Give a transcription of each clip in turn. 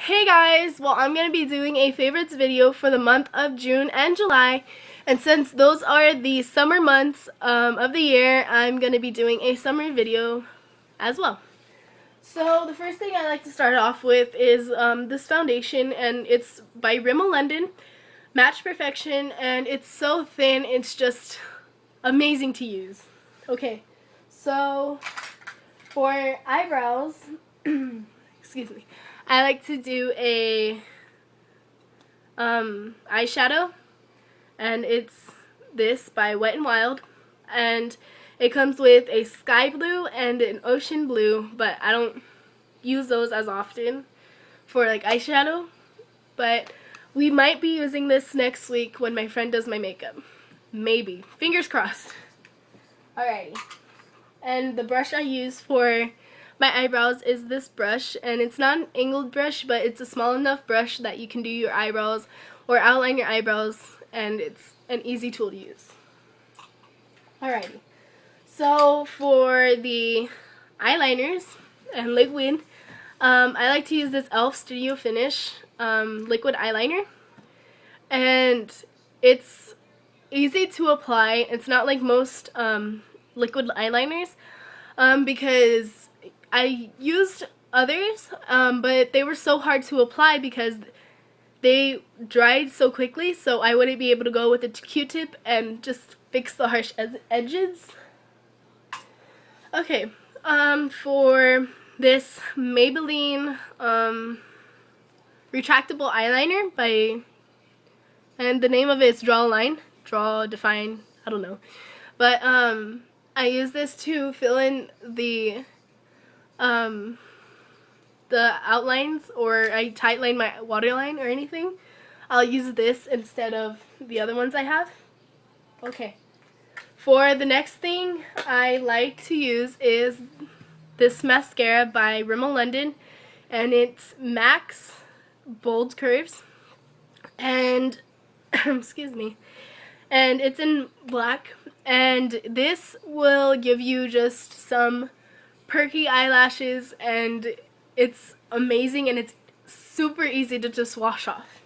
Hey guys, well I'm going to be doing a favorites video for the month of June and July, and since those are the summer months of the year, I'm going to be doing a summer video as well. So the first thing I like to start off with is this foundation, and it's by Rimmel London, Match Perfection, and it's so thin, it's just amazing to use. Okay, so for eyebrows, excuse me, I like to do a eyeshadow, and it's this by Wet n Wild, and it comes with a sky blue and an ocean blue, but I don't use those as often for like eyeshadow, but we might be using this next week when my friend does my makeup. Maybe. Fingers crossed. Alrighty. And the brush I use for my eyebrows is this brush, and it's not an angled brush, but it's a small enough brush that you can do your eyebrows or outline your eyebrows, and it's an easy tool to use. Alrighty. So for the eyeliners and liquid, I like to use this e.l.f. Studio Finish liquid eyeliner, and it's easy to apply. It's not like most liquid eyeliners, because I used others, but they were so hard to apply because they dried so quickly, so I wouldn't be able to go with a Q-tip and just fix the harsh edges. Okay, for this Maybelline retractable eyeliner and the name of it is Draw a Line, Draw, Define, I don't know, but I use this to fill in the outlines, or I tightline my waterline or anything. I'll use this instead of the other ones I have. Okay. For the next thing I like to use is this mascara by Rimmel London, and it's Max Bold Curves, and excuse me, and it's in black, and this will give you just some perky eyelashes, and it's amazing, and it's super easy to just wash off.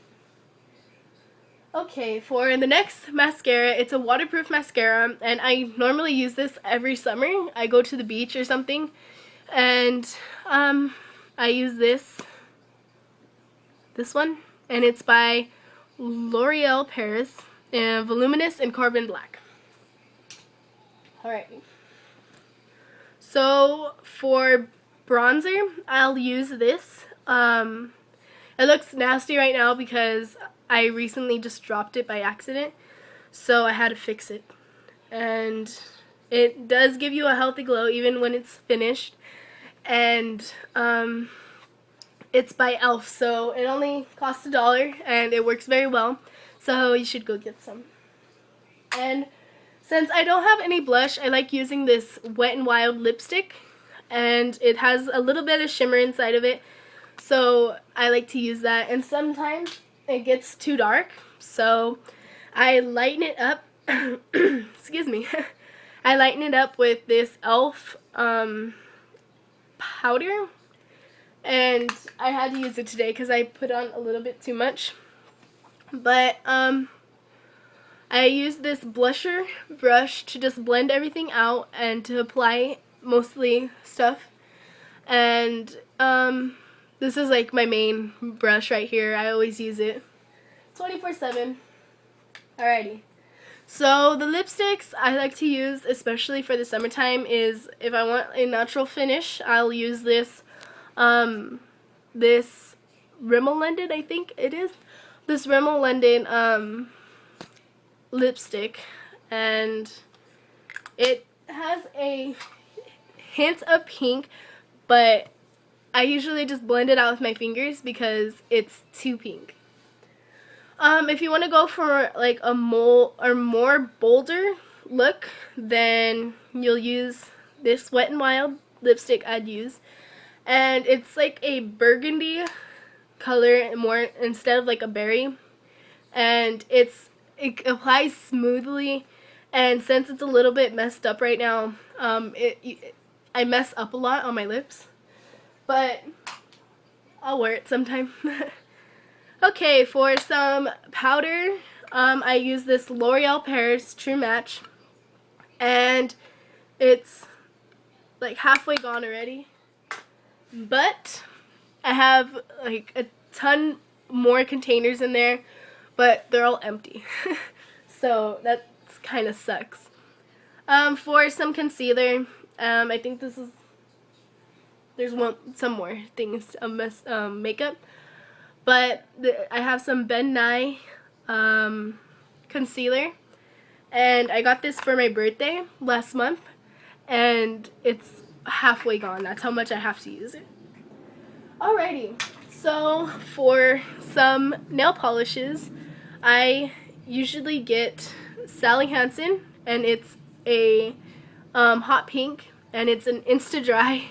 Okay, for the next mascara, it's a waterproof mascara, and I normally use this every summer. I go to the beach or something, and I use this one, and it's by L'Oreal Paris, and Voluminous in Carbon Black. Alright. So for bronzer, I'll use this. It looks nasty right now because I recently just dropped it by accident, so I had to fix it. And it does give you a healthy glow even when it's finished. And it's by e.l.f., so it only costs $1, and it works very well. So you should go get some. And since I don't have any blush, I like using this Wet n Wild lipstick, and it has a little bit of shimmer inside of it, so I like to use that. And sometimes it gets too dark, so I lighten it up. Excuse me. I lighten it up with this e.l.f. Powder, and I had to use it today because I put on a little bit too much. But I use this blusher brush to just blend everything out and to apply mostly stuff. And this is like my main brush right here. I always use it 24/7. Alrighty. So the lipsticks I like to use, especially for the summertime, is if I want a natural finish, I'll use this this Rimmel London, I think it is. This Rimmel London lipstick, and it has a hint of pink, but I usually just blend it out with my fingers because it's too pink. If you want to go for like a more bolder look, then you'll use this Wet n Wild lipstick I'd use, and it's like a burgundy color more instead of like a berry, and it applies smoothly. And since it's a little bit messed up right now, I mess up a lot on my lips, but I'll wear it sometime. Okay, for some powder, I use this L'Oreal Paris True Match, and it's like halfway gone already, but I have like a ton more containers in there, but they're all empty. So that kind of sucks. For some concealer, I think there's some more things, makeup, but I have some Ben Nye concealer, and I got this for my birthday last month, and it's halfway gone. That's how much I have to use it. Alrighty, so for some nail polishes, I usually get Sally Hansen, and it's a hot pink, and it's an Insta Dry,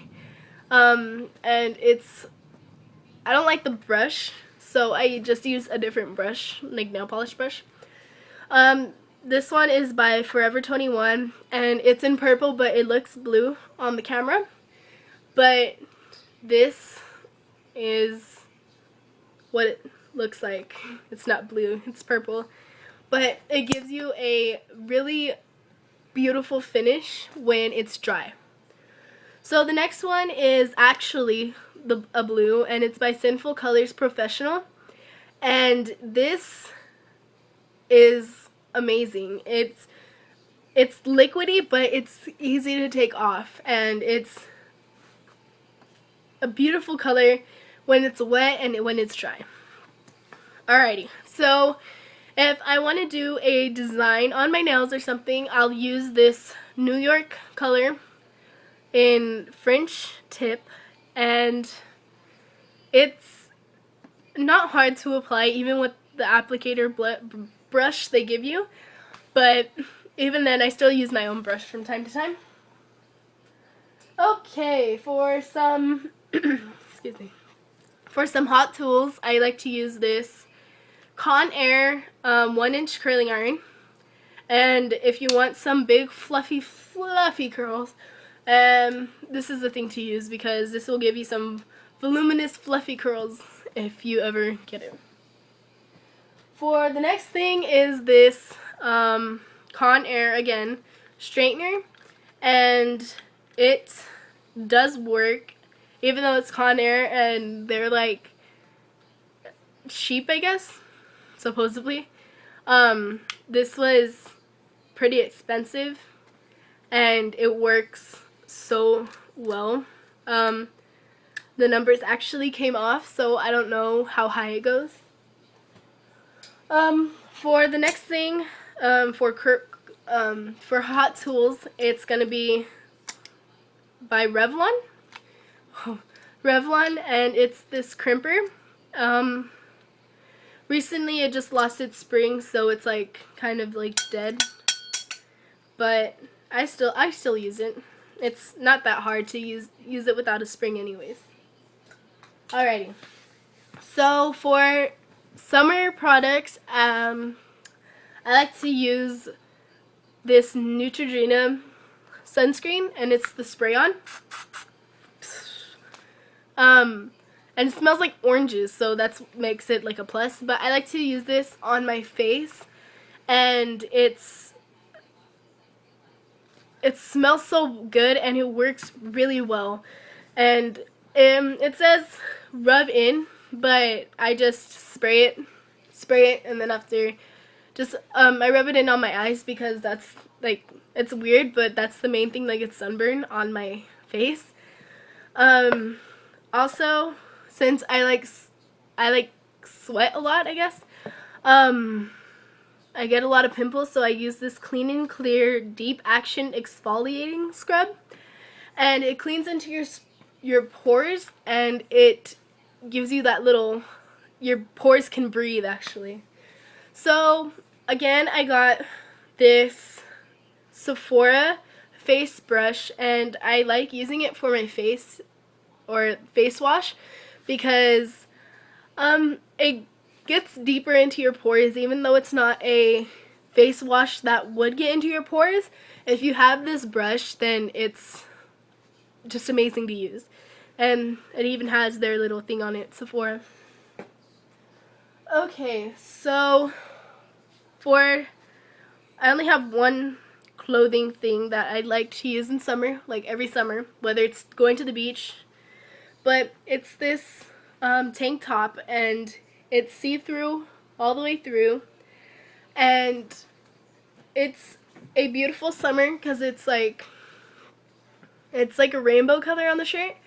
and I don't like the brush, so I just use a different brush, like nail polish brush. This one is by Forever 21, and it's in purple, but it looks blue on the camera. But this is what it looks like. It's not blue, it's purple. But it gives you a really beautiful finish when it's dry. So the next one is actually a blue, and it's by Sinful Colors Professional. And this is amazing. It's liquidy, but it's easy to take off, and it's a beautiful color when it's wet and when it's dry. Alrighty, so if I want to do a design on my nails or something, I'll use this New York color in French tip, and it's not hard to apply even with the applicator brush they give you, but even then I still use my own brush from time to time. Okay, for some excuse me, for some hot tools, I like to use this Conair 1-inch curling iron, and if you want some big fluffy curls, this is the thing to use, because this will give you some voluminous fluffy curls if you ever get it. For the next thing is this Conair, again, straightener, and it does work, even though it's Conair and they're like cheap, I guess, supposedly. This was pretty expensive, and it works so well. The numbers actually came off, so I don't know how high it goes. For the next thing, for hot tools, it's gonna be by Revlon. Revlon, and it's this crimper. Recently it just lost its spring, so it's like kind of like dead, but I still use it. It's not that hard to use it without a spring anyways. Alrighty, so for summer products, I like to use this Neutrogena sunscreen, and it's the spray-on. And it smells like oranges, so that makes it like a plus. But I like to use this on my face, and it smells so good, and it works really well. And it says rub in, but I just spray it, and then after, just I rub it in on my eyes, because that's like, it's weird, but that's the main thing, like it's sunburn on my face. Also, since I like sweat a lot, I guess, I get a lot of pimples, so I use this Clean and Clear Deep Action Exfoliating Scrub, and it cleans into your pores, and it gives you that little, your pores can breathe, actually. So again, I got this Sephora face brush, and I like using it for my face, or face wash, because it gets deeper into your pores. Even though it's not a face wash that would get into your pores, if you have this brush, then it's just amazing to use. And it even has their little thing on it, Sephora. Okay, so I only have one clothing thing that I like to use in summer, like every summer, whether it's going to the beach. But it's this tank top, and it's see-through all the way through. And it's a beautiful summer because it's like a rainbow color on the shirt.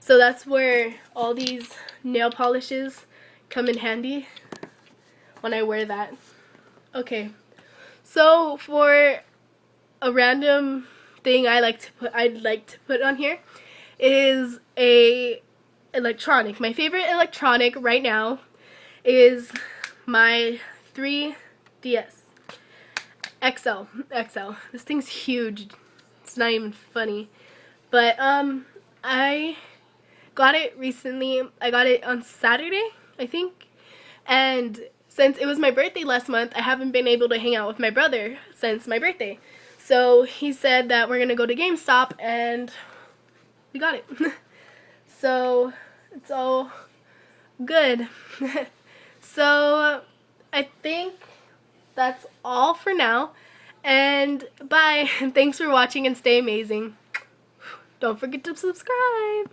So that's where all these nail polishes come in handy when I wear that. Okay, so for a random thing I'd like to put on here is a electronic. My favorite electronic right now is my 3DS XL. This thing's huge. It's not even funny. But I got it recently. I got it on Saturday, I think. And since it was my birthday last month, I haven't been able to hang out with my brother since my birthday. So he said that we're gonna go to GameStop, and we got it. So it's all good. So I think that's all for now. And bye. Thanks for watching, and stay amazing. Don't forget to subscribe.